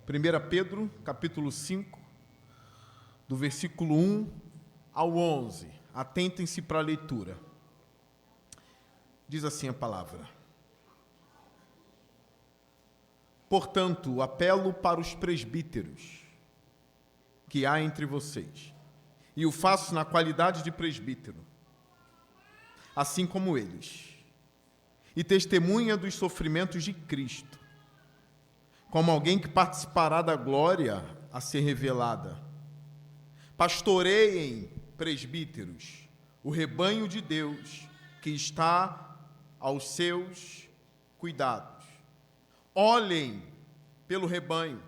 1 Pedro, capítulo 5, do versículo 1 ao 11. Atentem-se para a leitura. Diz assim a palavra: Portanto, apelo para os presbíteros que há entre vocês, e o faço na qualidade de presbítero, assim como eles, e testemunha dos sofrimentos de Cristo, como alguém que participará da glória a ser revelada. Pastoreiem, presbíteros, o rebanho de Deus que está aos seus cuidados. Olhem pelo rebanho,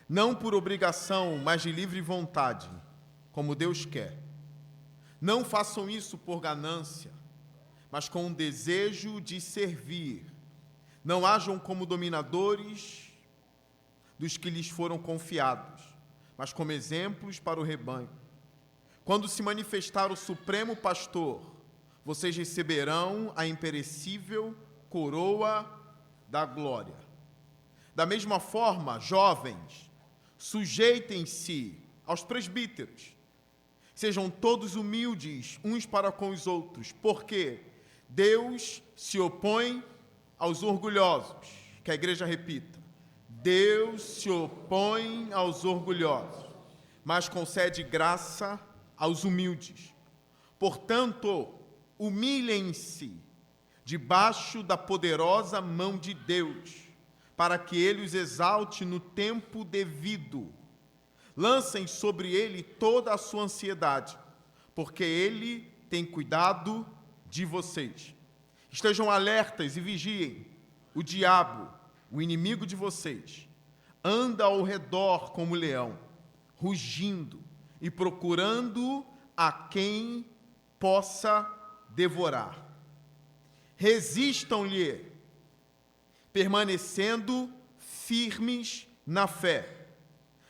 não por obrigação, mas de livre vontade, como Deus quer. Não façam isso por ganância, mas com um desejo de servir. Não hajam como dominadores dos que lhes foram confiados, mas como exemplos para o rebanho. Quando se manifestar o Supremo Pastor, vocês receberão a imperecível coroa da glória. Da mesma forma, jovens, sujeitem-se aos presbíteros. Sejam todos humildes uns para com os outros, porque Deus se opõe aos orgulhosos. Que a igreja repita: Deus se opõe aos orgulhosos, mas concede graça aos humildes. Portanto, humilhem-se debaixo da poderosa mão de Deus, para que Ele os exalte no tempo devido. Lancem sobre Ele toda a sua ansiedade, porque Ele tem cuidado de vocês. Estejam alertas e vigiem. O diabo, o inimigo de vocês, anda ao redor como leão, rugindo e procurando a quem possa devorar. Resistam-lhe, permanecendo firmes na fé,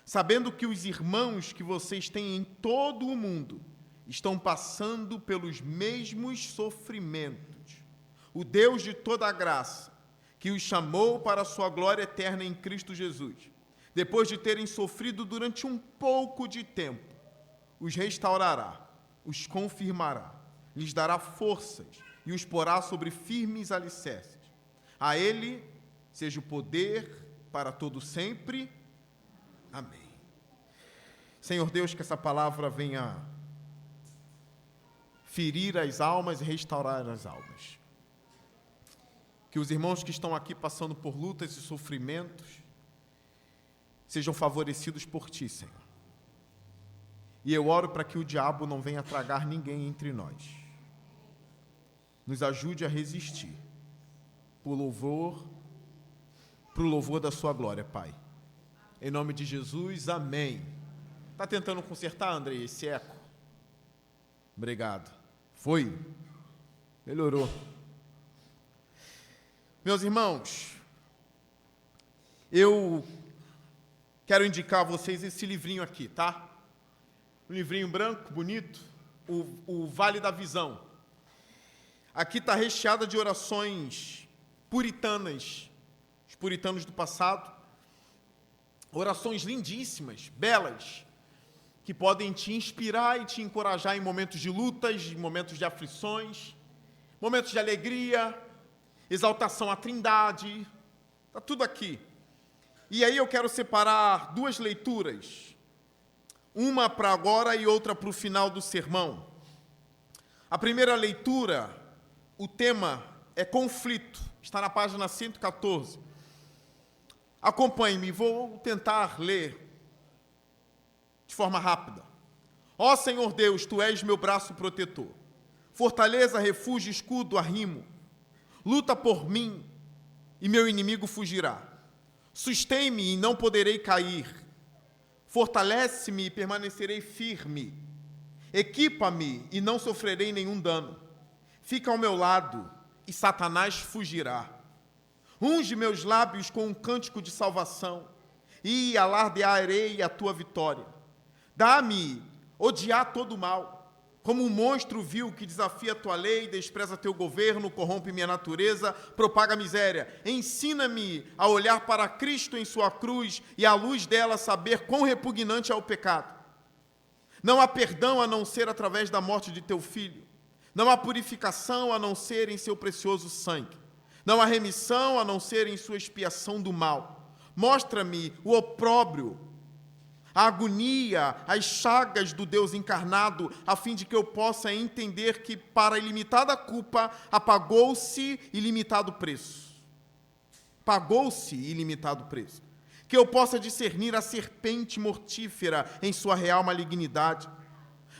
sabendo que os irmãos que vocês têm em todo o mundo estão passando pelos mesmos sofrimentos. O Deus de toda a graça, que os chamou para a sua glória eterna em Cristo Jesus, depois de terem sofrido durante um pouco de tempo, os restaurará, os confirmará, lhes dará forças e os porá sobre firmes alicerces. A Ele seja o poder para todo sempre. Amém. Senhor Deus, que essa palavra venha ferir as almas e restaurar as almas. Que os irmãos que estão aqui passando por lutas e sofrimentos sejam favorecidos por Ti, Senhor. E eu oro para que o diabo não venha tragar ninguém entre nós. Nos ajude a resistir pro louvor da Sua glória, Pai. Em nome de Jesus, amém. Está tentando consertar, André, esse eco? Obrigado. Foi? Melhorou. Meus irmãos, eu quero indicar a vocês esse livrinho aqui, tá? Um livrinho branco, bonito, o Vale da Visão. Aqui está recheada de orações puritanas, os puritanos do passado. Orações lindíssimas, belas, que podem te inspirar e te encorajar em momentos de lutas, em momentos de aflições, momentos de alegria, exaltação à Trindade, está tudo aqui. E aí eu quero separar duas leituras, uma para agora e outra para o final do sermão. A primeira leitura, o tema é conflito, está na página 114. Acompanhe-me, vou tentar ler de forma rápida. Ó Senhor Deus, Tu és meu braço protetor, fortaleza, refúgio, escudo, arrimo. Luta por mim e meu inimigo fugirá. Sustém-me e não poderei cair. Fortalece-me e permanecerei firme. Equipa-me e não sofrerei nenhum dano. Fica ao meu lado e Satanás fugirá. Unge meus lábios com um cântico de salvação e alardearei a Tua vitória. Dá-me odiar todo o mal Como um monstro vil que desafia a tua lei, despreza teu governo, corrompe minha natureza, propaga a miséria. Ensina-me a olhar para Cristo em sua cruz e, à luz dela, saber quão repugnante é o pecado. Não há perdão a não ser através da morte de teu Filho. Não há purificação a não ser em seu precioso sangue. Não há remissão a não ser em sua expiação do mal. Mostra-me o opróbrio, a agonia, as chagas do Deus encarnado, a fim de que eu possa entender que para a ilimitada culpa apagou-se ilimitado preço. Pagou-se ilimitado preço. Que eu possa discernir a serpente mortífera em sua real malignidade,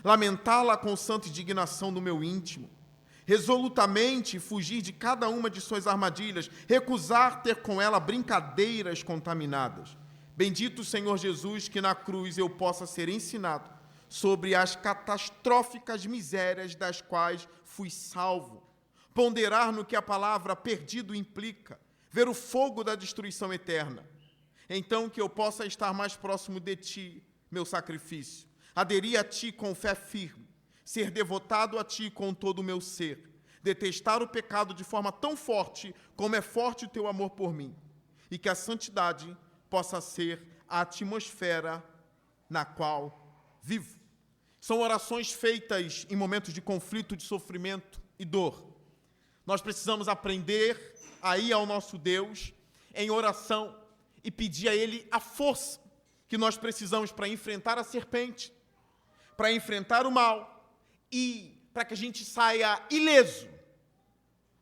lamentá-la com santa indignação do meu íntimo, resolutamente fugir de cada uma de suas armadilhas, recusar ter com ela brincadeiras contaminadas. Bendito o Senhor Jesus, que na cruz eu possa ser ensinado sobre as catastróficas misérias das quais fui salvo, ponderar no que a palavra perdido implica, ver o fogo da destruição eterna. Então que eu possa estar mais próximo de ti, meu sacrifício, aderir a ti com fé firme, ser devotado a ti com todo o meu ser, detestar o pecado de forma tão forte como é forte o teu amor por mim, e que a santidade possa ser a atmosfera na qual vivo. São orações feitas em momentos de conflito, de sofrimento e dor. Nós precisamos aprender a ir ao nosso Deus em oração e pedir a Ele a força que nós precisamos para enfrentar a serpente, para enfrentar o mal e para que a gente saia ileso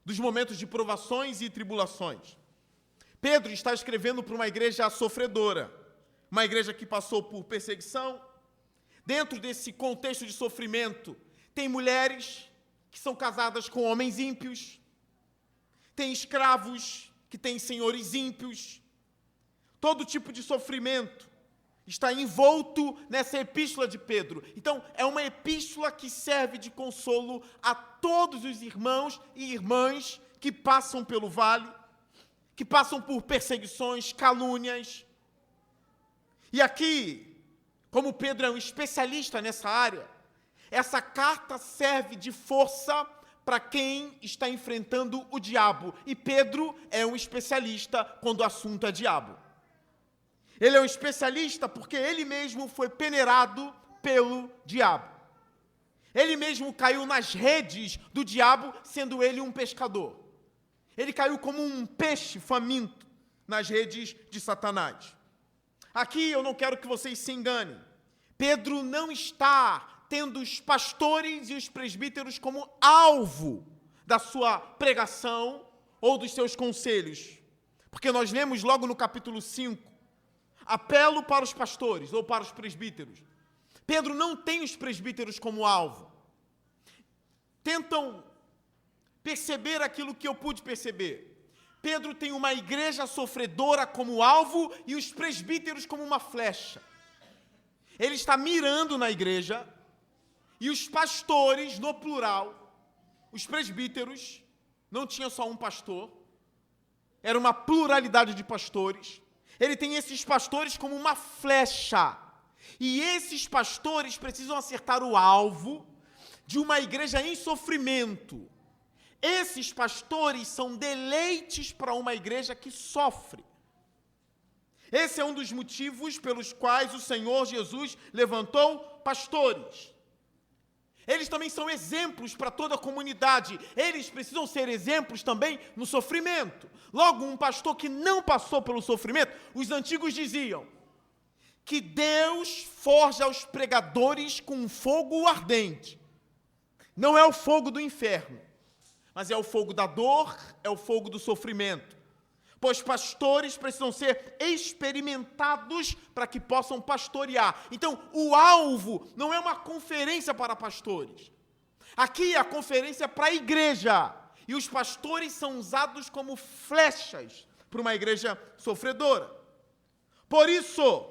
dos momentos de provações e tribulações. Pedro está escrevendo para uma igreja sofredora, uma igreja que passou por perseguição. Dentro desse contexto de sofrimento, tem mulheres que são casadas com homens ímpios, tem escravos que têm senhores ímpios. Todo tipo de sofrimento está envolto nessa epístola de Pedro. Então, é uma epístola que serve de consolo a todos os irmãos e irmãs que passam pelo vale, que passam por perseguições, calúnias. E aqui, como Pedro é um especialista nessa área, essa carta serve de força para quem está enfrentando o diabo. E Pedro é um especialista quando o assunto é diabo. Ele é um especialista porque ele mesmo foi peneirado pelo diabo. Ele mesmo caiu nas redes do diabo, sendo ele um pescador. Ele caiu como um peixe faminto nas redes de Satanás. Aqui eu não quero que vocês se enganem. Pedro não está tendo os pastores e os presbíteros como alvo da sua pregação ou dos seus conselhos. Porque nós lemos logo no capítulo 5, apelo para os pastores ou para os presbíteros. Pedro não tem os presbíteros como alvo. Tentam perceber aquilo que eu pude perceber. Pedro tem uma igreja sofredora como alvo e os presbíteros como uma flecha. Ele está mirando na igreja e os pastores, no plural, os presbíteros, não tinha só um pastor, era uma pluralidade de pastores. Ele tem esses pastores como uma flecha. E esses pastores precisam acertar o alvo de uma igreja em sofrimento. Esses pastores são deleites para uma igreja que sofre. Esse é um dos motivos pelos quais o Senhor Jesus levantou pastores. Eles também são exemplos para toda a comunidade. Eles precisam ser exemplos também no sofrimento. Logo, um pastor que não passou pelo sofrimento, os antigos diziam que Deus forja os pregadores com um fogo ardente. Não é o fogo do inferno, mas é o fogo da dor, é o fogo do sofrimento. Pois pastores precisam ser experimentados para que possam pastorear. Então, o alvo não é uma conferência para pastores. Aqui a conferência é para a igreja. E os pastores são usados como flechas para uma igreja sofredora. Por isso,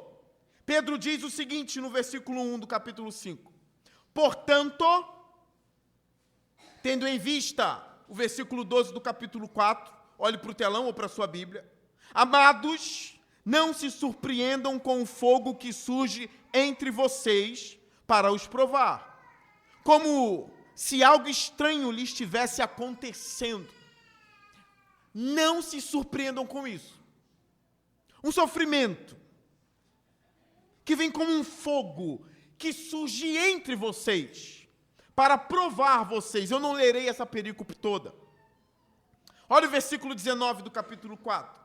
Pedro diz o seguinte no versículo 1 do capítulo 5. Portanto, tendo em vista o versículo 12 do capítulo 4, olhe para o telão ou para a sua Bíblia. Amados, não se surpreendam com o fogo que surge entre vocês para os provar, como se algo estranho lhe estivesse acontecendo. Não se surpreendam com isso. Um sofrimento que vem como um fogo que surge entre vocês para provar vocês. Eu não lerei essa perícope toda. Olha o versículo 19 do capítulo 4.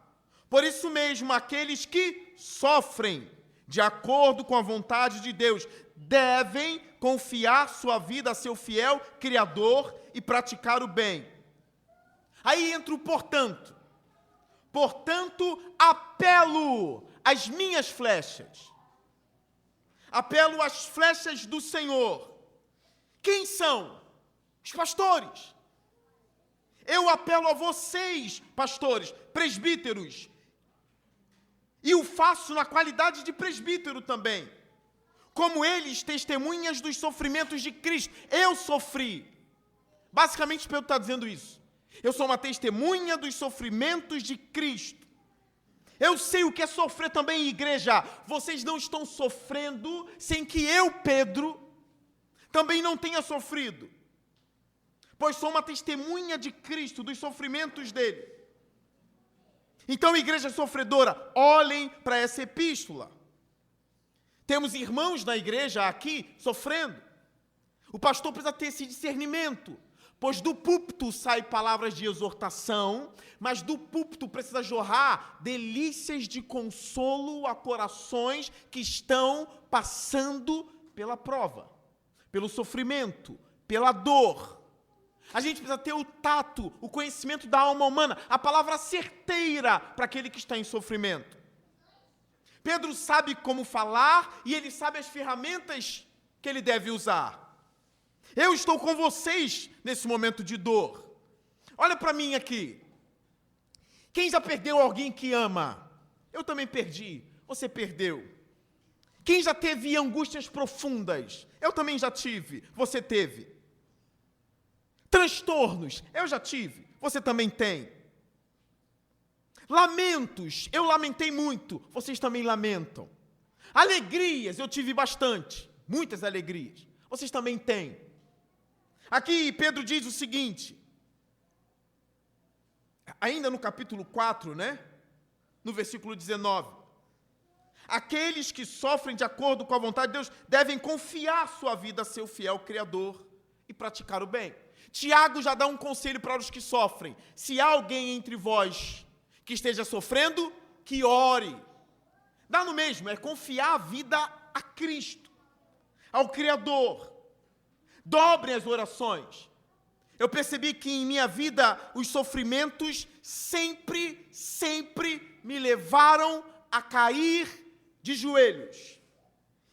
Por isso mesmo, aqueles que sofrem de acordo com a vontade de Deus devem confiar sua vida a seu fiel Criador e praticar o bem. Aí entra o portanto. Portanto, apelo às minhas flechas. Apelo às flechas do Senhor. Quem são? Os pastores. Eu apelo a vocês, pastores, presbíteros. E o faço na qualidade de presbítero também. Como eles, testemunhas dos sofrimentos de Cristo. Eu sofri. Basicamente, Pedro está dizendo isso. Eu sou uma testemunha dos sofrimentos de Cristo. Eu sei o que é sofrer também, igreja. Vocês não estão sofrendo sem que eu, Pedro, também não tenha sofrido. Pois sou uma testemunha de Cristo, dos sofrimentos dele. Então, igreja sofredora, olhem para essa epístola. Temos irmãos na igreja aqui sofrendo. O pastor precisa ter esse discernimento. Pois do púlpito saem palavras de exortação, mas do púlpito precisa jorrar delícias de consolo a corações que estão passando pela prova, pelo sofrimento, pela dor. A gente precisa ter o tato, o conhecimento da alma humana, a palavra certeira para aquele que está em sofrimento. Pedro sabe como falar e ele sabe as ferramentas que ele deve usar. Eu estou com vocês nesse momento de dor. Olha para mim aqui. Quem já perdeu alguém que ama? Eu também perdi. Você perdeu. Quem já teve angústias profundas? Eu também já tive. Você teve. Transtornos? Eu já tive. Você também tem. Lamentos? Eu lamentei muito. Vocês também lamentam. Alegrias? Eu tive bastante. Muitas alegrias. Vocês também têm. Aqui Pedro diz o seguinte, ainda no capítulo 4, no versículo 19. Aqueles que sofrem de acordo com a vontade de Deus devem confiar sua vida a seu fiel Criador e praticar o bem. Tiago já dá um conselho para os que sofrem. Se há alguém entre vós que esteja sofrendo, que ore. Dá no mesmo, é confiar a vida a Cristo, ao Criador. Dobrem as orações. Eu percebi que em minha vida os sofrimentos sempre me levaram a cair de joelhos.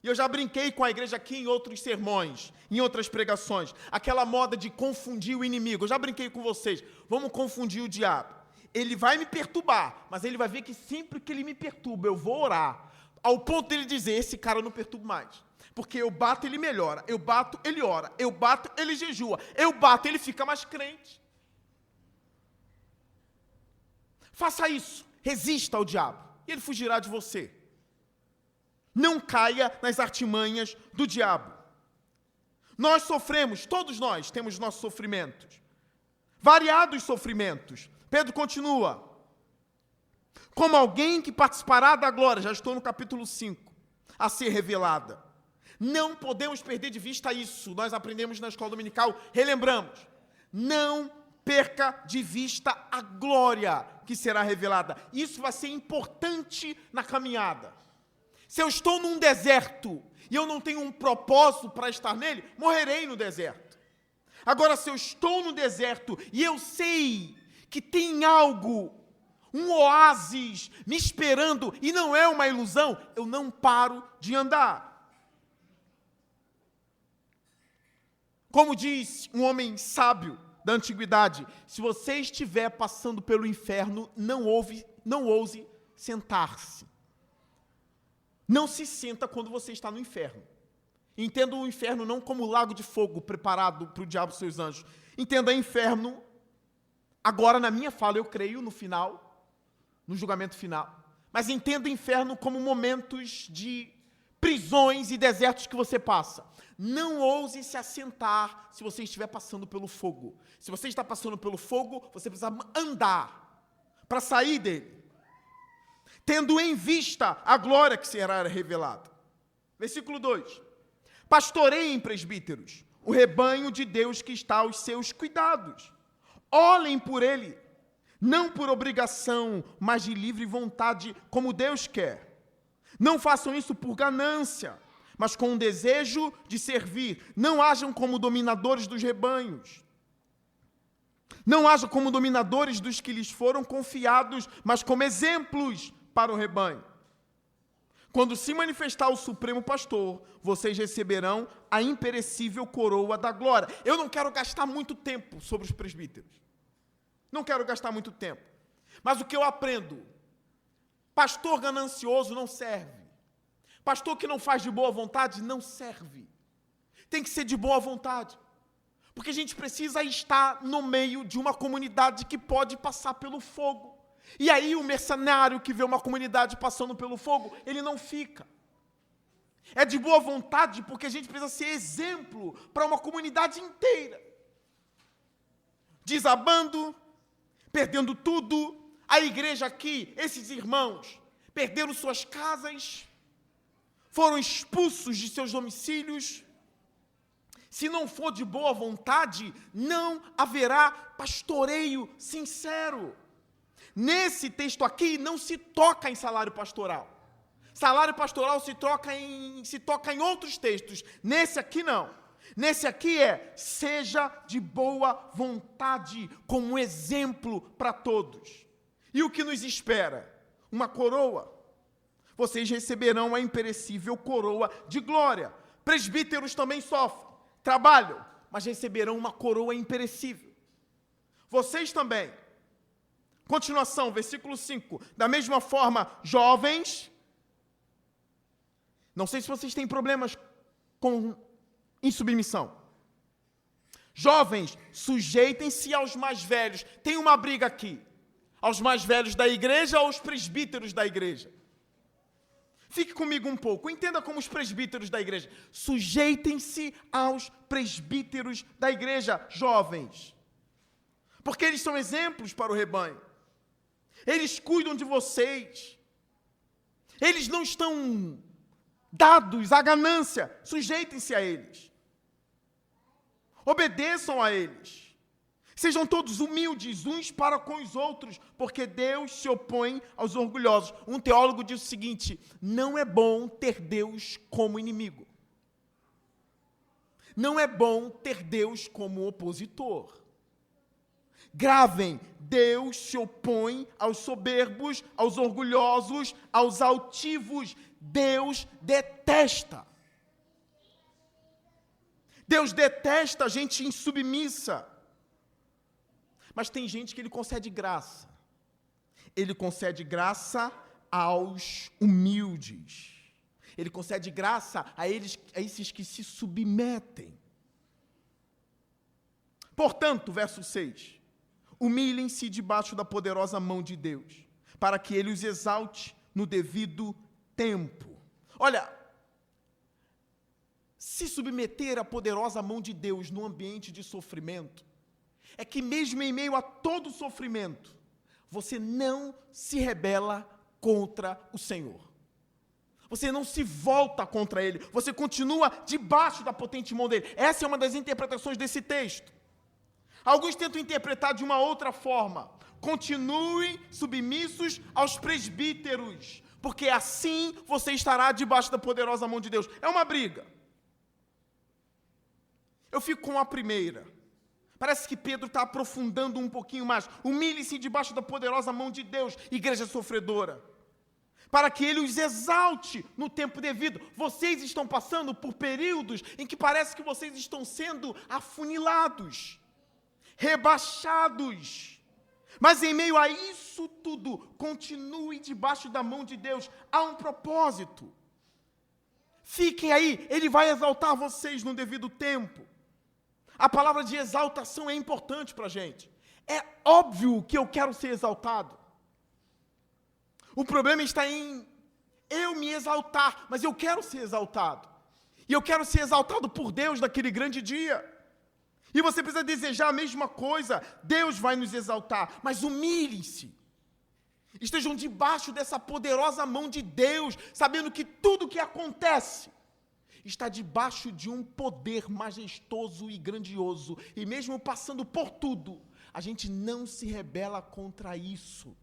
E eu já brinquei com a igreja aqui em outros sermões, em outras pregações. Aquela moda de confundir o inimigo. Eu já brinquei com vocês. Vamos confundir o diabo. Ele vai me perturbar, mas ele vai ver que sempre que ele me perturba, eu vou orar. Ao ponto dele dizer, esse cara eu não perturbo mais. Porque eu bato, ele melhora. Eu bato, ele ora. Eu bato, ele jejua. Eu bato, ele fica mais crente. Faça isso. Resista ao diabo. E ele fugirá de você. Não caia nas artimanhas do diabo. Nós sofremos, todos nós temos nossos sofrimentos. Variados sofrimentos. Pedro continua. Como alguém que participará da glória, já estou no capítulo 5, a ser revelada. Não podemos perder de vista isso. Nós aprendemos na escola dominical, relembramos. Não perca de vista a glória que será revelada. Isso vai ser importante na caminhada. Se eu estou num deserto e eu não tenho um propósito para estar nele, morrerei no deserto. Agora, se eu estou no deserto e eu sei que tem algo, um oásis me esperando e não é uma ilusão, eu não paro de andar. Como diz um homem sábio da antiguidade, se você estiver passando pelo inferno, não ouse sentar-se. Não se senta quando você está no inferno. Entenda o inferno não como lago de fogo preparado para o diabo e seus anjos. Entenda o inferno, agora na minha fala eu creio no final, no julgamento final. Mas entenda o inferno como momentos de prisões e desertos que você passa. Não ouse se assentar se você estiver passando pelo fogo. Se você está passando pelo fogo, você precisa andar para sair dele, tendo em vista a glória que será revelada. Versículo 2. Pastoreiem, presbíteros, o rebanho de Deus que está aos seus cuidados. Olhem por ele, não por obrigação, mas de livre vontade, como Deus quer. Não façam isso por ganância, mas com o desejo de servir. Não hajam como dominadores dos rebanhos. Não hajam como dominadores dos que lhes foram confiados, mas como exemplos para o rebanho. Quando se manifestar o Supremo Pastor, vocês receberão a imperecível coroa da glória. Eu não quero gastar muito tempo sobre os presbíteros. Não quero gastar muito tempo. Mas o que eu aprendo? Pastor ganancioso não serve. Pastor que não faz de boa vontade não serve. Tem que ser de boa vontade. Porque a gente precisa estar no meio de uma comunidade que pode passar pelo fogo. E aí o mercenário que vê uma comunidade passando pelo fogo, ele não fica. É de boa vontade porque a gente precisa ser exemplo para uma comunidade inteira. Desabando, perdendo tudo. A igreja aqui, esses irmãos, perderam suas casas, foram expulsos de seus domicílios. Se não for de boa vontade, não haverá pastoreio sincero. Nesse texto aqui, não se toca em salário pastoral. Salário pastoral se toca em outros textos. Nesse aqui, não. Nesse aqui seja de boa vontade, como um exemplo para todos. E o que nos espera? Uma coroa. Vocês receberão a imperecível coroa de glória. Presbíteros também sofrem, trabalham, mas receberão uma coroa imperecível. Vocês também. Continuação, versículo 5. Da mesma forma, jovens, não sei se vocês têm problemas com insubmissão. Jovens, sujeitem-se aos mais velhos. Tem uma briga aqui. Aos mais velhos da igreja ou aos presbíteros da igreja? Fique comigo um pouco. Entenda como os presbíteros da igreja. Sujeitem-se aos presbíteros da igreja, jovens. Porque eles são exemplos para o rebanho. Eles cuidam de vocês. Eles não estão dados à ganância. Sujeitem-se a eles. Obedeçam a eles. Sejam todos humildes uns para com os outros, porque Deus se opõe aos orgulhosos. Um teólogo diz o seguinte: não é bom ter Deus como inimigo. Não é bom ter Deus como opositor. Gravem, Deus se opõe aos soberbos, aos orgulhosos, aos altivos. Deus detesta. Deus detesta a gente insubmissa. Mas tem gente que ele concede graça. Ele concede graça aos humildes. Ele concede graça a esses que se submetem. Portanto, verso 6. Humilhem-se debaixo da poderosa mão de Deus, para que Ele os exalte no devido tempo. Olha, se submeter à poderosa mão de Deus no ambiente de sofrimento, é que mesmo em meio a todo sofrimento, você não se rebela contra o Senhor. Você não se volta contra Ele. Você continua debaixo da potente mão dEle. Essa é uma das interpretações desse texto. Alguns tentam interpretar de uma outra forma. Continuem submissos aos presbíteros, porque assim você estará debaixo da poderosa mão de Deus. É uma briga. Eu fico com a primeira. Parece que Pedro está aprofundando um pouquinho mais. Humilhe-se debaixo da poderosa mão de Deus, igreja sofredora, para que Ele os exalte no tempo devido. Vocês estão passando por períodos em que parece que vocês estão sendo afunilados, rebaixados. Mas em meio a isso tudo, continue debaixo da mão de Deus. Há um propósito. Fiquem aí, Ele vai exaltar vocês no devido tempo. A palavra de exaltação é importante para a gente. É óbvio que eu quero ser exaltado. O problema está em eu me exaltar, mas eu quero ser exaltado. E eu quero ser exaltado por Deus naquele grande dia. E você precisa desejar a mesma coisa. Deus vai nos exaltar, mas humilhem-se. Estejam debaixo dessa poderosa mão de Deus, sabendo que tudo que acontece está debaixo de um poder majestoso e grandioso. E mesmo passando por tudo, a gente não se rebela contra isso.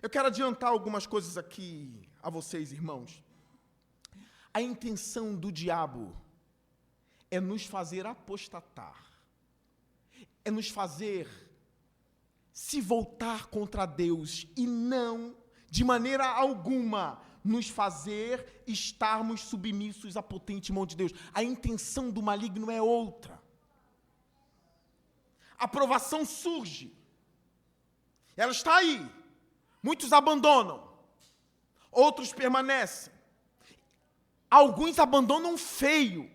Eu quero adiantar algumas coisas aqui a vocês, irmãos. A intenção do diabo é nos fazer apostatar, é nos fazer se voltar contra Deus e não, de maneira alguma, nos fazer estarmos submissos à potente mão de Deus. A intenção do maligno é outra. A provação surge, ela está aí, muitos abandonam, outros permanecem, alguns abandonam feio,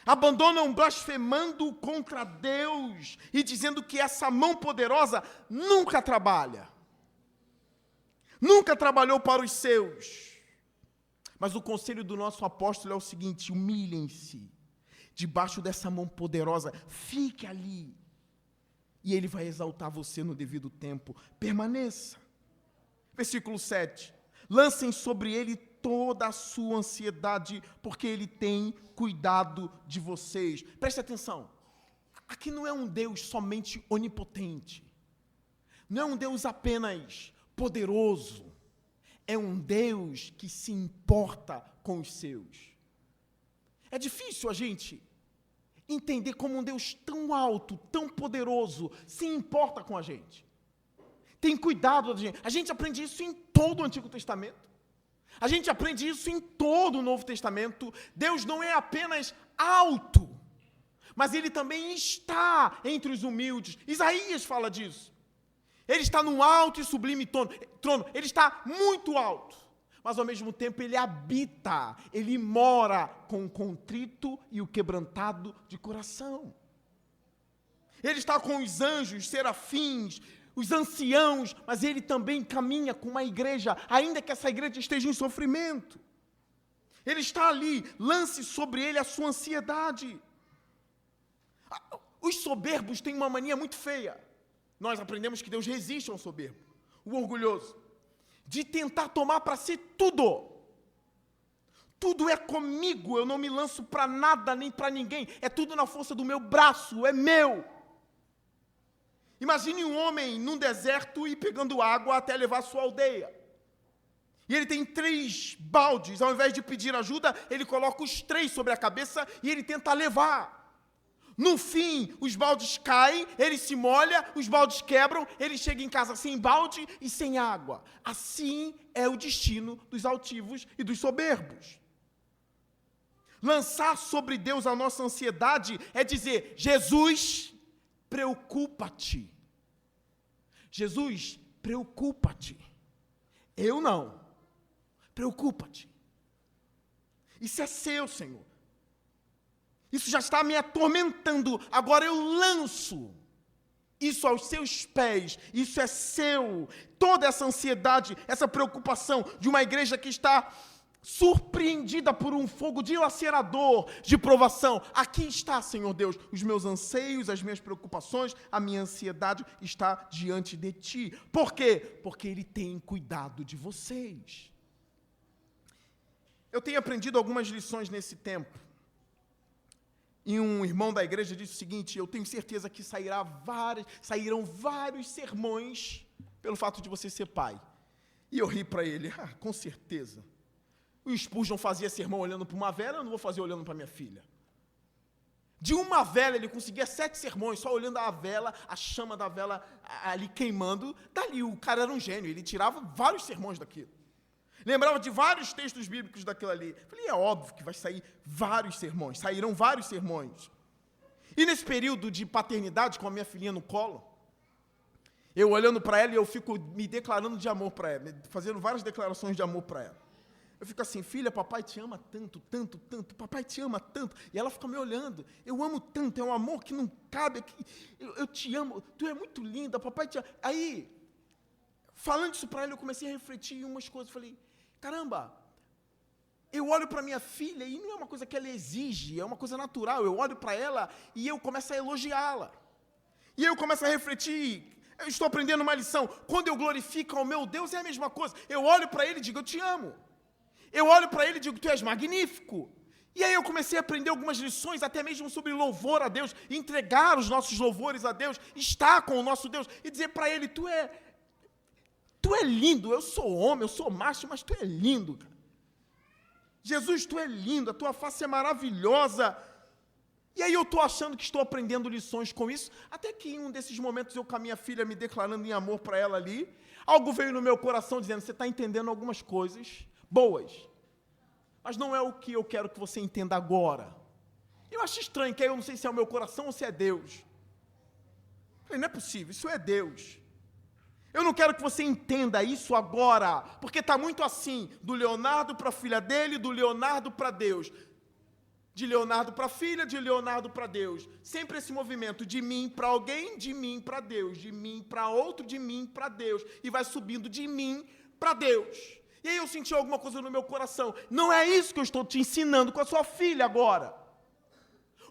abandonam blasfemando contra Deus e dizendo que essa mão poderosa nunca trabalha. Nunca trabalhou para os seus. Mas o conselho do nosso apóstolo é o seguinte: humilhem-se debaixo dessa mão poderosa, fique ali, e ele vai exaltar você no devido tempo. Permaneça. Versículo 7. Lancem sobre ele toda a sua ansiedade, porque ele tem cuidado de vocês. Preste atenção. Aqui não é um Deus somente onipotente. Não é um Deus apenas poderoso. É um Deus que se importa com os seus. É difícil a gente entender como um Deus tão alto, tão poderoso, se importa com a gente. Tem cuidado da gente. A gente aprende isso em todo o Antigo Testamento. A gente aprende isso em todo o Novo Testamento. Deus não é apenas alto, mas Ele também está entre os humildes. Isaías fala disso. Ele está num alto e sublime trono. Ele está muito alto, mas ao mesmo tempo Ele habita, Ele mora com o contrito e o quebrantado de coração. Ele está com os anjos, serafins, os anciãos, mas Ele também caminha com uma igreja, ainda que essa igreja esteja em sofrimento. Ele está ali, lance sobre ele a sua ansiedade. Os soberbos têm uma mania muito feia. Nós aprendemos que Deus resiste ao soberbo, o orgulhoso, de tentar tomar para si tudo. Tudo é comigo, eu não me lanço para nada nem para ninguém, é tudo na força do meu braço, é meu. Imagine um homem num deserto e pegando água até levar a sua aldeia. E ele tem 3 baldes, ao invés de pedir ajuda, ele coloca os 3 sobre a cabeça e ele tenta levar. No fim, os baldes caem, ele se molha, os baldes quebram, ele chega em casa sem balde e sem água. Assim é o destino dos altivos e dos soberbos. Lançar sobre Deus a nossa ansiedade é dizer: Jesus, preocupa-te. Jesus, preocupa-te. Eu não. Preocupa-te. Isso é seu, Senhor. Isso já está me atormentando. Agora eu lanço isso aos seus pés. Isso é seu. Toda essa ansiedade, essa preocupação de uma igreja que está surpreendida por um fogo dilacerador de provação. Aqui está, Senhor Deus, os meus anseios, as minhas preocupações, a minha ansiedade está diante de Ti. Por quê? Porque Ele tem cuidado de vocês. Eu tenho aprendido algumas lições nesse tempo. E um irmão da igreja disse o seguinte: eu tenho certeza que sairão vários sermões pelo fato de você ser pai. E eu ri para ele: com certeza. O Spurgeon fazia sermão olhando para uma vela, eu não vou fazer olhando para minha filha. De uma vela ele conseguia 7 sermões, só olhando a vela, a chama da vela ali queimando. Dali o cara era um gênio, ele tirava vários sermões daquilo. Lembrava de vários textos bíblicos daquilo ali. Falei, é óbvio que vai sair vários sermões, sairão vários sermões. E nesse período de paternidade, com a minha filhinha no colo, eu olhando para ela e eu fico me declarando de amor para ela, fazendo várias declarações de amor para ela. Eu fico assim: filha, papai te ama tanto, tanto, tanto, papai te ama tanto. E ela fica me olhando: eu amo tanto, é um amor que não cabe aqui. Eu te amo, tu é muito linda, papai te ama. Aí, falando isso para ela, eu comecei a refletir em umas coisas. Falei, caramba, eu olho para minha filha e não é uma coisa que ela exige, é uma coisa natural. Eu olho para ela e eu começo a elogiá-la. E eu começo a refletir, eu estou aprendendo uma lição. Quando eu glorifico ao meu Deus, é a mesma coisa. Eu olho para ele e digo, eu te amo. Eu olho para ele e digo, tu és magnífico. E aí eu comecei a aprender algumas lições, até mesmo sobre louvor a Deus, entregar os nossos louvores a Deus, estar com o nosso Deus e dizer para ele, tu é lindo, eu sou homem, eu sou macho, mas tu é lindo, cara. Jesus, tu é lindo, a tua face é maravilhosa. E aí eu estou achando que estou aprendendo lições com isso, até que em um desses momentos eu com a minha filha me declarando em amor para ela ali, algo veio no meu coração dizendo, você está entendendo algumas coisas boas, mas não é o que eu quero que você entenda agora. Eu acho estranho, que aí eu não sei se é o meu coração ou se é Deus. Eu falei, não é possível, isso é Deus. Eu não quero que você entenda isso agora, porque está muito assim, do Leonardo para a filha dele, do Leonardo para Deus. De Leonardo para a filha, de Leonardo para Deus. Sempre esse movimento de mim para alguém, de mim para Deus. De mim para outro, de mim para Deus. E vai subindo de mim para Deus. E aí eu senti alguma coisa no meu coração. Não é isso que eu estou te ensinando com a sua filha agora.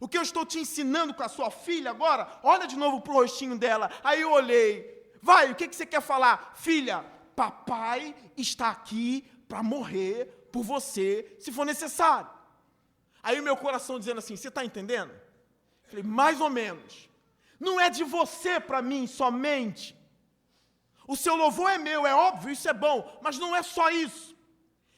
O que eu estou te ensinando com a sua filha agora, olha de novo para o rostinho dela. Aí eu olhei. Vai, o que você quer falar? Filha, papai está aqui para morrer por você, se for necessário. Aí o meu coração dizendo assim, você está entendendo? Eu falei, mais ou menos. Não é de você para mim somente. O seu louvor é meu, é óbvio, isso é bom, mas não é só isso.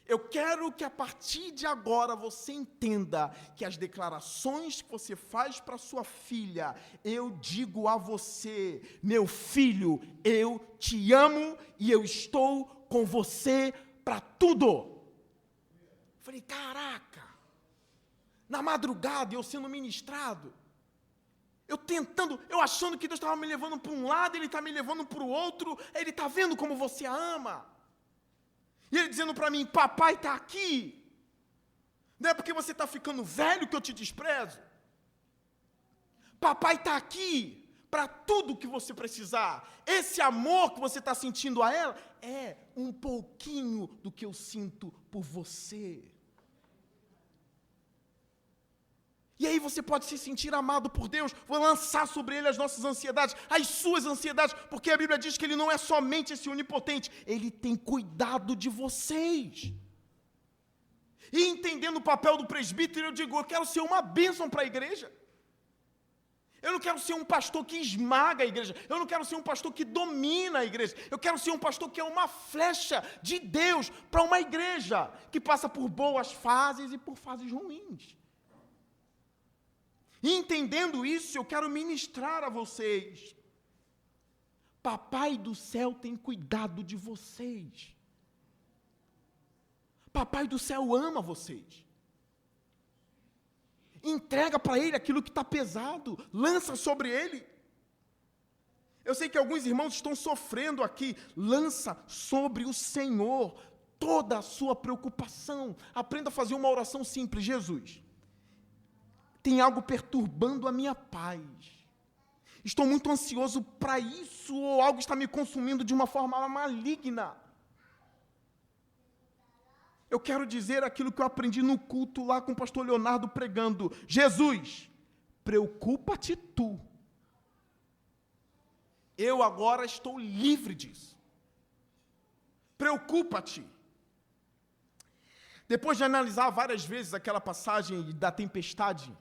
Eu quero que a partir de agora você entenda que as declarações que você faz para sua filha, eu digo a você, meu filho, eu te amo e eu estou com você para tudo. Eu falei, caraca, na madrugada eu sendo ministrado, eu achando que Deus estava me levando para um lado, Ele está me levando para o outro, Ele está vendo como você a ama. E Ele dizendo para mim, papai está aqui. Não é porque você está ficando velho que eu te desprezo. Papai está aqui para tudo que você precisar. Esse amor que você está sentindo a ela é um pouquinho do que eu sinto por você. E aí você pode se sentir amado por Deus, vou lançar sobre Ele as nossas ansiedades, as suas ansiedades, porque a Bíblia diz que Ele não é somente esse onipotente, Ele tem cuidado de vocês. E entendendo o papel do presbítero, eu digo, eu quero ser uma bênção para a igreja. Eu não quero ser um pastor que esmaga a igreja, eu não quero ser um pastor que domina a igreja, eu quero ser um pastor que é uma flecha de Deus para uma igreja, que passa por boas fases e por fases ruins. E entendendo isso, eu quero ministrar a vocês. Papai do céu tem cuidado de vocês. Papai do céu ama vocês. Entrega para Ele aquilo que está pesado, lança sobre Ele. Eu sei que alguns irmãos estão sofrendo aqui, lança sobre o Senhor toda a sua preocupação. Aprenda a fazer uma oração simples, Jesus. Tem algo perturbando a minha paz. Estou muito ansioso para isso, ou algo está me consumindo de uma forma maligna. Eu quero dizer aquilo que eu aprendi no culto lá com o pastor Leonardo pregando. Jesus, preocupa-te tu. Eu agora estou livre disso. Preocupa-te. Depois de analisar várias vezes aquela passagem da tempestade,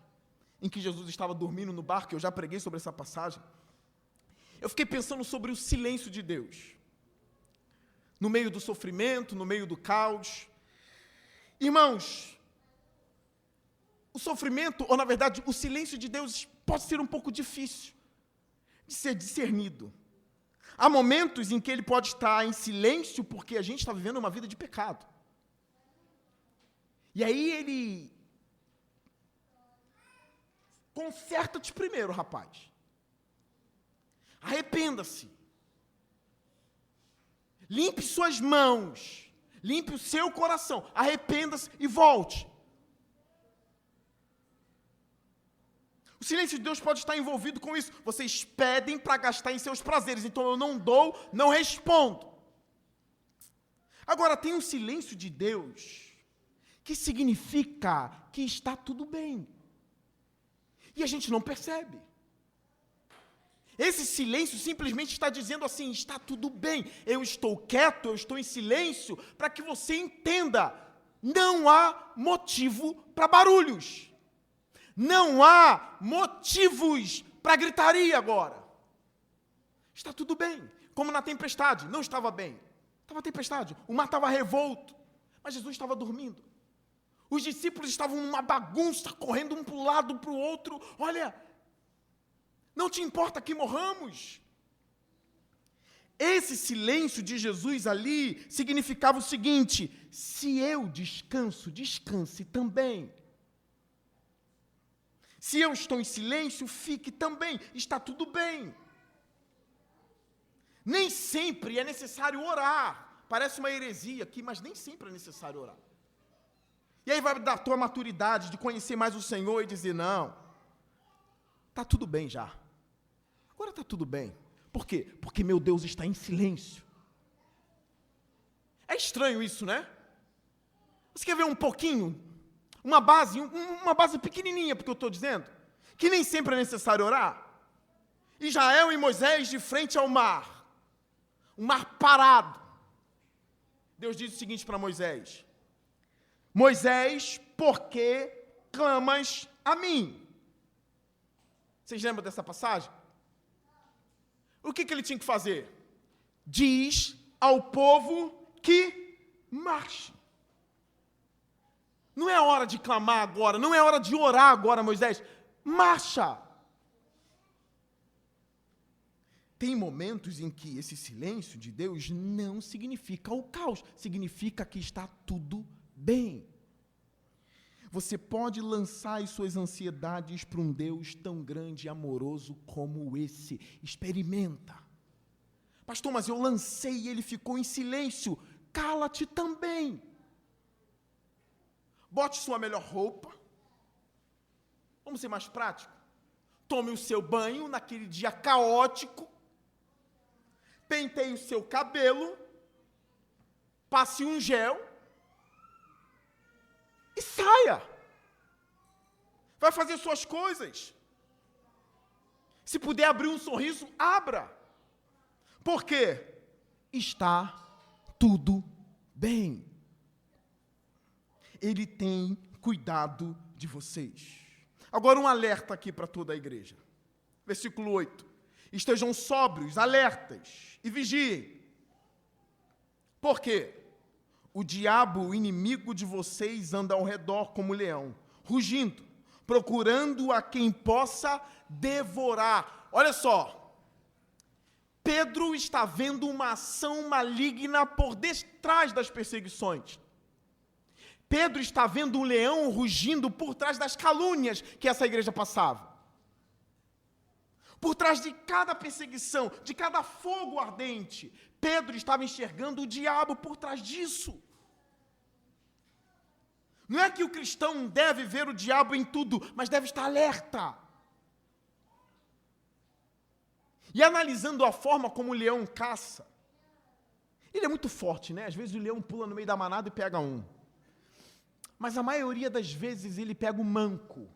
em que Jesus estava dormindo no barco, eu já preguei sobre essa passagem, eu fiquei pensando sobre o silêncio de Deus, no meio do sofrimento, no meio do caos. Irmãos, o sofrimento, ou na verdade, o silêncio de Deus pode ser um pouco difícil de ser discernido. Há momentos em que Ele pode estar em silêncio porque a gente está vivendo uma vida de pecado. E aí Ele... Conserta-te primeiro, rapaz. Arrependa-se. Limpe suas mãos. Limpe o seu coração. Arrependa-se e volte. O silêncio de Deus pode estar envolvido com isso. Vocês pedem para gastar em seus prazeres, então eu não dou, não respondo. Agora, tem um silêncio de Deus que significa que está tudo bem. E a gente não percebe. Esse silêncio simplesmente está dizendo assim, está tudo bem, eu estou quieto, eu estou em silêncio, para que você entenda, não há motivo para barulhos. Não há motivos para gritaria agora. Está tudo bem, como na tempestade, não estava bem. Estava tempestade, o mar estava revolto, mas Jesus estava dormindo. Os discípulos estavam numa bagunça, correndo um para um lado, para o outro. Olha, não te importa que morramos? Esse silêncio de Jesus ali significava o seguinte: se eu descanso, descanse também. Se eu estou em silêncio, fique também, está tudo bem. Nem sempre é necessário orar. Parece uma heresia aqui, mas nem sempre é necessário orar. E aí vai dar a tua maturidade de conhecer mais o Senhor e dizer, não, está tudo bem já. Agora está tudo bem. Por quê? Porque meu Deus está em silêncio. É estranho isso, né? Você quer ver um pouquinho? Uma base pequenininha, porque eu estou dizendo, que nem sempre é necessário orar. Israel e Moisés de frente ao mar. Um mar parado. Deus diz o seguinte para Moisés: Moisés, por que clamas a mim? Vocês lembram dessa passagem? O que ele tinha que fazer? Diz ao povo que marche. Não é hora de clamar agora, não é hora de orar agora, Moisés. Marcha. Tem momentos em que esse silêncio de Deus não significa o caos, significa que está tudo bem. Você pode lançar as suas ansiedades para um Deus tão grande e amoroso como esse. Experimenta. Pastor, mas eu lancei e ele ficou em silêncio. Cala-te também. Bote sua melhor roupa. Vamos ser mais práticos. Tome o seu banho naquele dia caótico. Penteie o seu cabelo. Passe um gel. E saia. Vai fazer suas coisas. Se puder abrir um sorriso, abra. Por quê? Está tudo bem. Ele tem cuidado de vocês. Agora um alerta aqui para toda a igreja. Versículo 8. Estejam sóbrios, alertas e vigiem. Por quê? O diabo, o inimigo de vocês, anda ao redor como leão, rugindo, procurando a quem possa devorar. Olha só, Pedro está vendo uma ação maligna por detrás das perseguições. Pedro está vendo um leão rugindo por trás das calúnias que essa igreja passava. Por trás de cada perseguição, de cada fogo ardente, Pedro estava enxergando o diabo por trás disso. Não é que o cristão deve ver o diabo em tudo, mas deve estar alerta. E analisando a forma como o leão caça, ele é muito forte, né? Às vezes o leão pula no meio da manada e pega um. Mas a maioria das vezes ele pega o manco,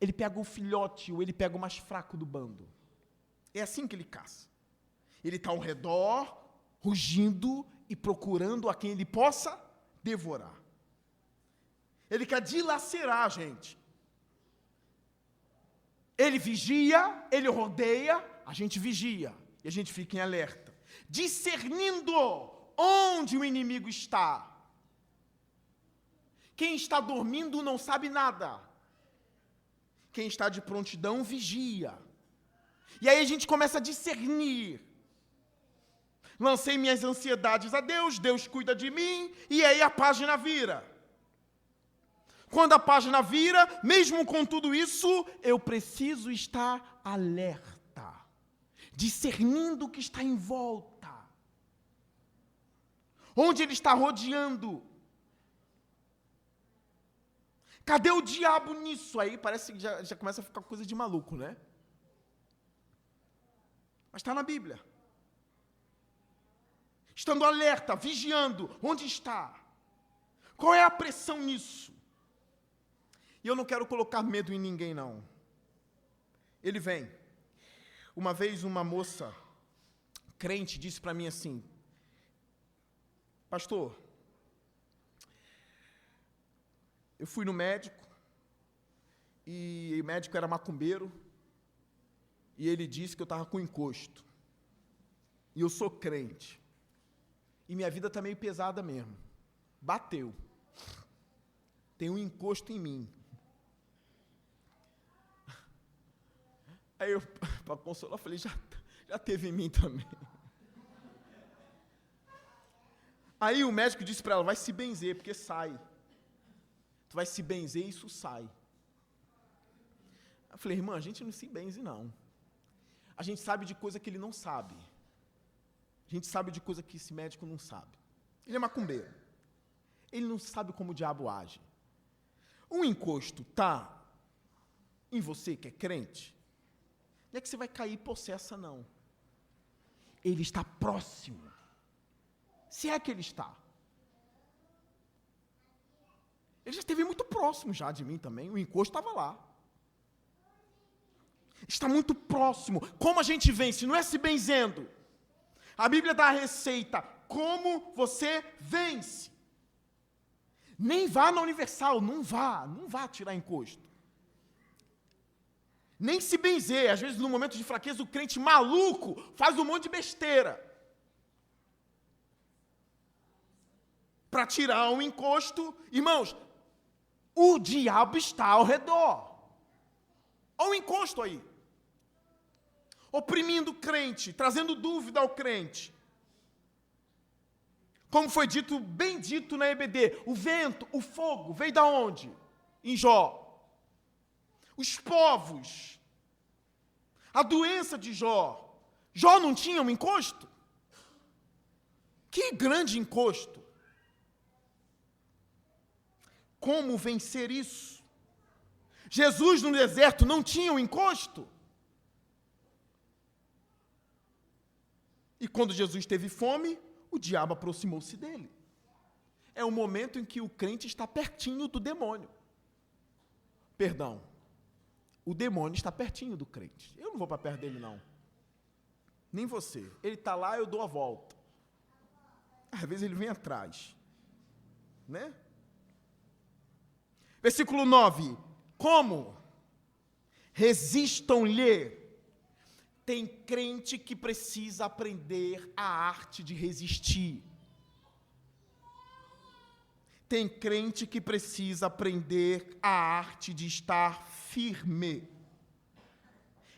ele pega o filhote, ou ele pega o mais fraco do bando. É assim que ele caça. Ele está ao redor, rugindo e procurando a quem ele possa devorar. Ele quer dilacerar a gente. Ele vigia, ele rodeia, a gente vigia. E a gente fica em alerta. Discernindo onde o inimigo está. Quem está dormindo não sabe nada. Quem está de prontidão, vigia. E aí a gente começa a discernir. Lancei minhas ansiedades a Deus, Deus cuida de mim, e aí a página vira. Quando a página vira, mesmo com tudo isso, eu preciso estar alerta, discernindo o que está em volta. Onde ele está rodeando. Cadê o diabo nisso? Aí parece que já começa a ficar coisa de maluco, né? Mas está na Bíblia. estando alerta, vigiando. Onde está? Qual é a pressão nisso? E eu não quero colocar medo em ninguém, não. Ele vem. Uma vez uma moça crente disse para mim assim: pastor, eu fui no médico, e o médico era macumbeiro, e ele disse que eu estava com encosto. E eu sou crente. E minha vida está meio pesada mesmo. Bateu. Tem um encosto em mim. Aí eu, para consolar, falei, já teve em mim também. Aí o médico disse para ela, vai se benzer, porque sai. Tu vai se benzer e isso sai. Eu falei, irmã, a gente não se benze, não. A gente sabe de coisa que ele não sabe. A gente sabe de coisa que esse médico não sabe. Ele é macumbeiro. Ele não sabe como o diabo age. Um encosto está em você que é crente, não é que você vai cair possessa, não. Ele está próximo. Se é que ele está. Ele já esteve muito próximo já de mim também. O encosto estava lá. Está muito próximo. Como a gente vence? Não é se benzendo. A Bíblia dá a receita. Como você vence? Nem vá na Universal. Não vá tirar encosto. Nem se benzer. Às vezes, no momento de fraqueza, o crente maluco faz um monte de besteira. Para tirar um encosto. Irmãos, o diabo está ao redor. Olha o encosto aí. Oprimindo o crente, trazendo dúvida ao crente. Como foi dito, bem dito na EBD, o vento, o fogo, veio da onde? Em Jó. Os povos, a doença de Jó. Jó não tinha um encosto? Que grande encosto. Como vencer isso? Jesus no deserto não tinha um encosto? E quando Jesus teve fome, o diabo aproximou-se dele. É o momento em que o crente está pertinho do demônio. Perdão, o demônio está pertinho do crente. Eu não vou para perto dele, não. Nem você. Ele está lá, eu dou a volta. Às vezes ele vem atrás. Né? Versículo 9. Como? Resistam-lhe. Tem crente que precisa aprender a arte de resistir. Tem crente que precisa aprender a arte de estar firme.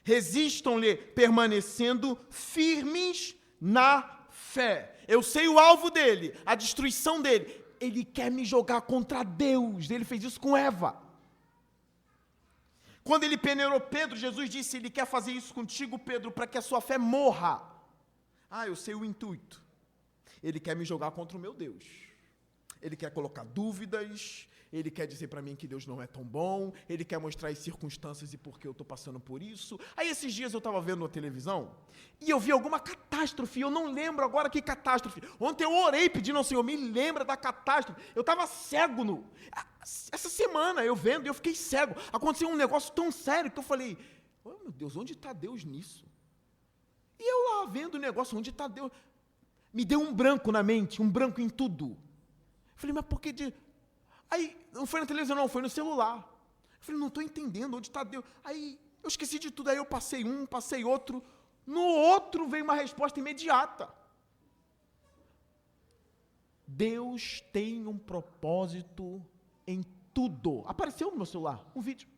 Resistam-lhe, permanecendo firmes na fé. Eu sei o alvo dele, a destruição dele. Ele quer me jogar contra Deus. Ele fez isso com Eva. Quando ele peneirou Pedro, Jesus disse, ele quer fazer isso contigo, Pedro, para que a sua fé morra. Ah, eu sei o intuito. Ele quer me jogar contra o meu Deus. Ele quer colocar dúvidas, ele quer dizer para mim que Deus não é tão bom, ele quer mostrar as circunstâncias e por que eu estou passando por isso. Aí esses dias eu estava vendo na televisão e eu vi alguma catástrofe, eu não lembro agora que catástrofe. Ontem eu orei pedindo ao Senhor, me lembra da catástrofe. Eu estava cego essa semana eu vendo e eu fiquei cego. Aconteceu um negócio tão sério que eu falei, oh, meu Deus, onde está Deus nisso? E eu lá vendo o negócio, onde está Deus? Me deu um branco na mente, um branco em tudo. Eu falei, mas por que de... Aí, não foi na televisão não, foi no celular. Eu falei, não estou entendendo onde está Deus. Aí, eu esqueci de tudo, aí eu passei um, passei outro. No outro veio uma resposta imediata. Deus tem um propósito em tudo. Apareceu no meu celular um vídeo.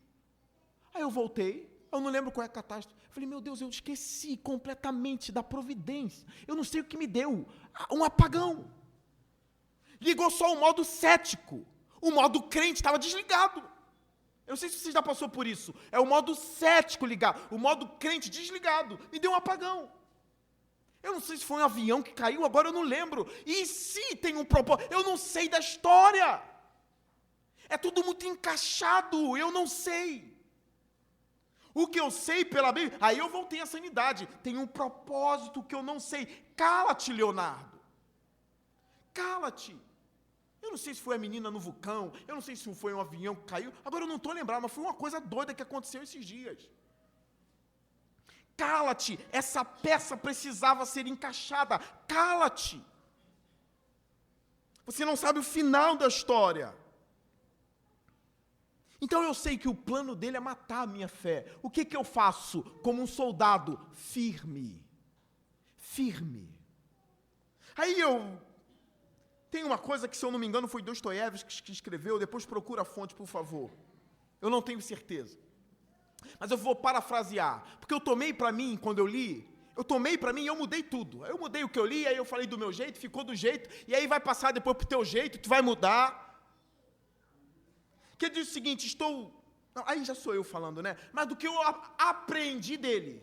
Aí eu voltei, eu não lembro qual é a catástrofe. Eu falei, meu Deus, eu esqueci completamente da providência. Eu não sei o que me deu. Um apagão. Ligou só o modo cético. O modo crente estava desligado. Eu não sei se você já passou por isso. É o modo cético ligado. O modo crente desligado. Me deu um apagão. Eu não sei se foi um avião que caiu, agora eu não lembro. E se tem um propósito? Eu não sei da história. É tudo muito encaixado, eu não sei. O que eu sei pela Bíblia, aí eu voltei à sanidade. Tem um propósito que eu não sei. Cala-te, Leonardo. Cala-te. Eu não sei se foi a menina no vulcão, eu não sei se foi um avião que caiu, agora eu não estou lembrado, mas foi uma coisa doida que aconteceu esses dias. Cala-te, essa peça precisava ser encaixada, cala-te. Você não sabe o final da história. Então eu sei que o plano dele é matar a minha fé. O que eu faço como um soldado? Firme. Firme. Aí tem uma coisa que, se eu não me engano, foi Dostoiévski que escreveu, depois procura a fonte, por favor. Eu não tenho certeza. Mas eu vou parafrasear, porque eu tomei para mim, quando eu li, e eu mudei tudo. Eu mudei o que eu li, aí eu falei do meu jeito, ficou do jeito, e aí vai passar depois pro teu jeito, tu vai mudar. Que ele diz o seguinte, aí já sou eu falando, né? Mas do que eu aprendi dele,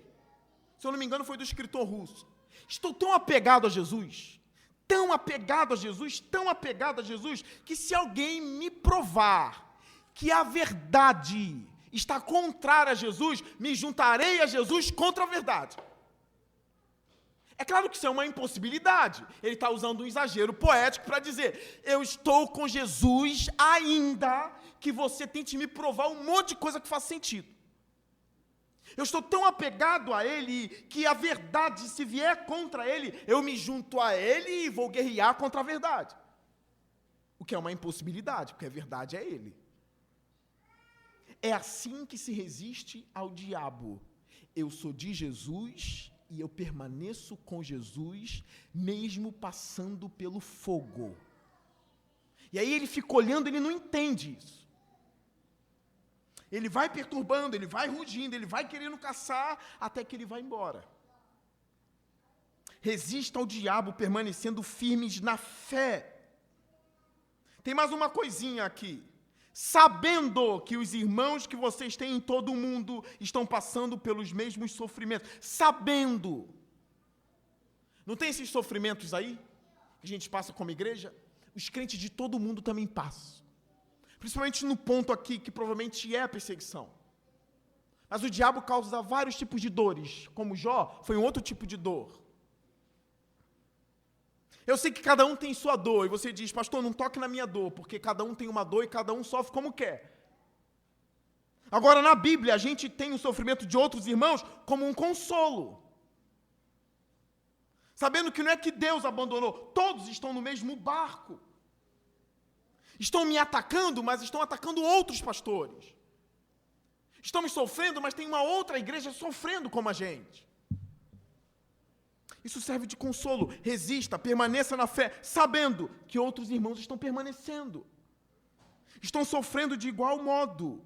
se eu não me engano, foi do escritor russo. Estou tão apegado a Jesus, tão apegado a Jesus, que se alguém me provar que a verdade está contrária a Jesus, me juntarei a Jesus contra a verdade. É claro que isso é uma impossibilidade. Ele está usando um exagero poético para dizer, eu estou com Jesus ainda que você tente me provar um monte de coisa que faz sentido. Eu estou tão apegado a Ele que a verdade, se vier contra Ele, eu me junto a Ele e vou guerrear contra a verdade. O que é uma impossibilidade, porque a verdade é Ele. É assim que se resiste ao diabo. Eu sou de Jesus e eu permaneço com Jesus, mesmo passando pelo fogo. E aí ele fica olhando, ele não entende isso. Ele vai perturbando, ele vai rugindo, ele vai querendo caçar, até que ele vai embora. Resista ao diabo, permanecendo firmes na fé. Tem mais uma coisinha aqui. Sabendo que os irmãos que vocês têm em todo o mundo estão passando pelos mesmos sofrimentos. Sabendo. Não tem esses sofrimentos aí? Que a gente passa como igreja? Os crentes de todo o mundo também passam. Principalmente no ponto aqui, que provavelmente é a perseguição. Mas o diabo causa vários tipos de dores. Como Jó, foi um outro tipo de dor. Eu sei que cada um tem sua dor, e você diz, pastor, não toque na minha dor, porque cada um tem uma dor e cada um sofre como quer. Agora, na Bíblia, a gente tem o sofrimento de outros irmãos como um consolo. Sabendo que não é que Deus abandonou, todos estão no mesmo barco. Estão me atacando, mas estão atacando outros pastores. Estamos sofrendo, mas tem uma outra igreja sofrendo como a gente. Isso serve de consolo. Resista, permaneça na fé, sabendo que outros irmãos estão permanecendo. Estão sofrendo de igual modo.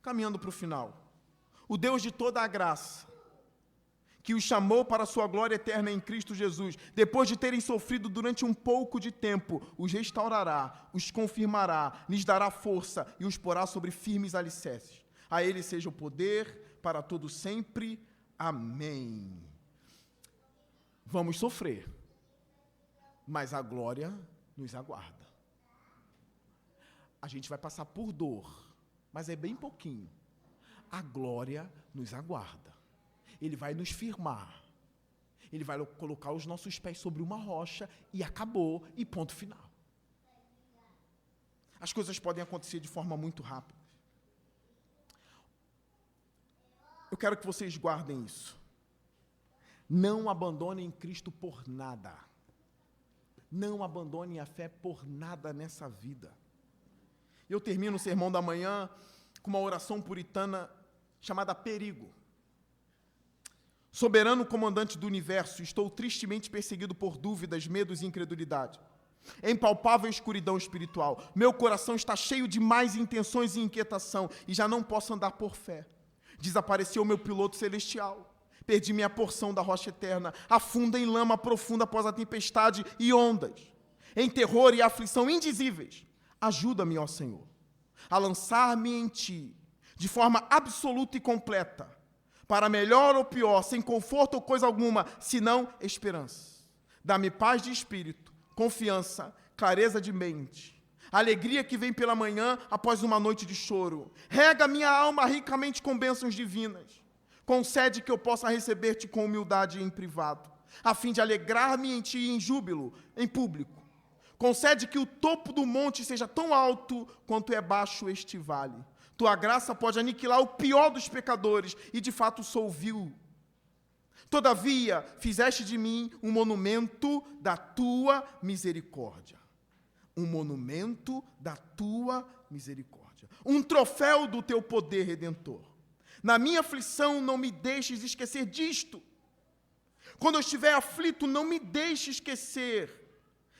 Caminhando para o final. O Deus de toda a graça, que os chamou para a sua glória eterna em Cristo Jesus, depois de terem sofrido durante um pouco de tempo, os restaurará, os confirmará, lhes dará força e os porá sobre firmes alicerces. A Ele seja o poder para todo sempre. Amém. Vamos sofrer, mas a glória nos aguarda. A gente vai passar por dor, mas é bem pouquinho. A glória nos aguarda. Ele vai nos firmar. Ele vai colocar os nossos pés sobre uma rocha e acabou, e ponto final. As coisas podem acontecer de forma muito rápida. Eu quero que vocês guardem isso. Não abandonem Cristo por nada. Não abandonem a fé por nada nessa vida. Eu termino o sermão da manhã com uma oração puritana chamada Perigo. Soberano comandante do universo, estou tristemente perseguido por dúvidas, medos e incredulidade. Em palpável escuridão espiritual, meu coração está cheio de más intenções e inquietação, e já não posso andar por fé. Desapareceu meu piloto celestial. Perdi minha porção da rocha eterna, afunda em lama profunda após a tempestade e ondas, em terror e aflição indizíveis. Ajuda-me, ó Senhor, a lançar-me em Ti, de forma absoluta e completa, para melhor ou pior, sem conforto ou coisa alguma, senão esperança. Dá-me paz de espírito, confiança, clareza de mente, alegria que vem pela manhã após uma noite de choro. Rega minha alma ricamente com bênçãos divinas. Concede que eu possa receber-te com humildade em privado. a fim de alegrar-me em ti em júbilo, em público. Concede que o topo do monte seja tão alto quanto é baixo este vale. Tua graça pode aniquilar o pior dos pecadores, e de fato sou vil. Todavia, fizeste de mim um monumento da tua misericórdia. Um monumento da tua misericórdia. Um troféu do teu poder redentor. Na minha aflição, não me deixes esquecer disto. Quando eu estiver aflito, não me deixe esquecer.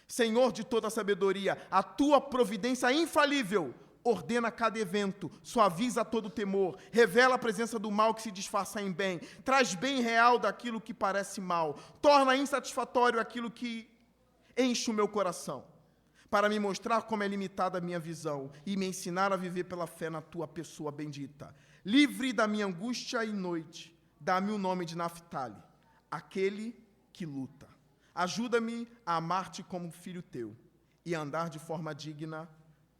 Senhor de toda a sabedoria, a tua providência infalível ordena cada evento, suaviza todo temor, revela a presença do mal que se disfarça em bem, traz bem real daquilo que parece mal, torna insatisfatório aquilo que enche o meu coração, para me mostrar como é limitada a minha visão e me ensinar a viver pela fé na tua pessoa bendita. Livre da minha angústia e noite, dá-me o nome de Naphtali, aquele que luta. Ajuda-me a amar-te como filho teu e a andar de forma digna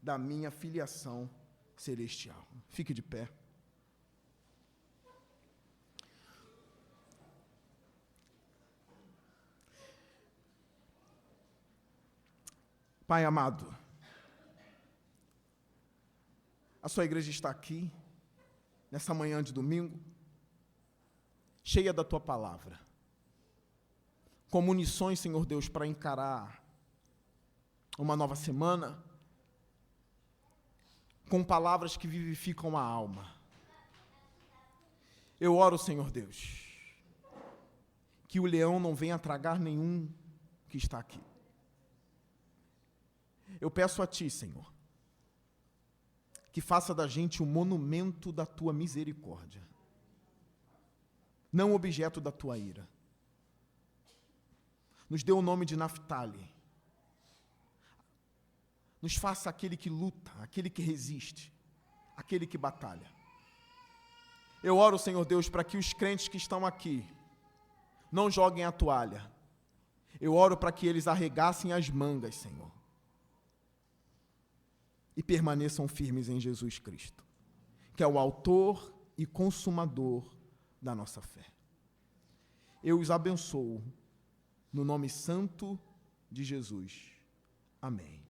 da minha filiação celestial. Fique de pé. Pai amado, a sua igreja está aqui, nessa manhã de domingo, cheia da tua palavra, com munições, Senhor Deus, para encarar uma nova semana, com palavras que vivificam a alma. Eu oro, Senhor Deus, que o leão não venha tragar nenhum que está aqui. Eu peço a Ti, Senhor, que faça da gente um monumento da Tua misericórdia, não objeto da Tua ira. Nos dê o nome de Naphtali. Nos faça aquele que luta, aquele que resiste, aquele que batalha. Eu oro, Senhor Deus, para que os crentes que estão aqui não joguem a toalha. Eu oro para que eles arregassem as mangas, Senhor, e permaneçam firmes em Jesus Cristo, que é o autor e consumador da nossa fé. Eu os abençoo no nome santo de Jesus. Amém.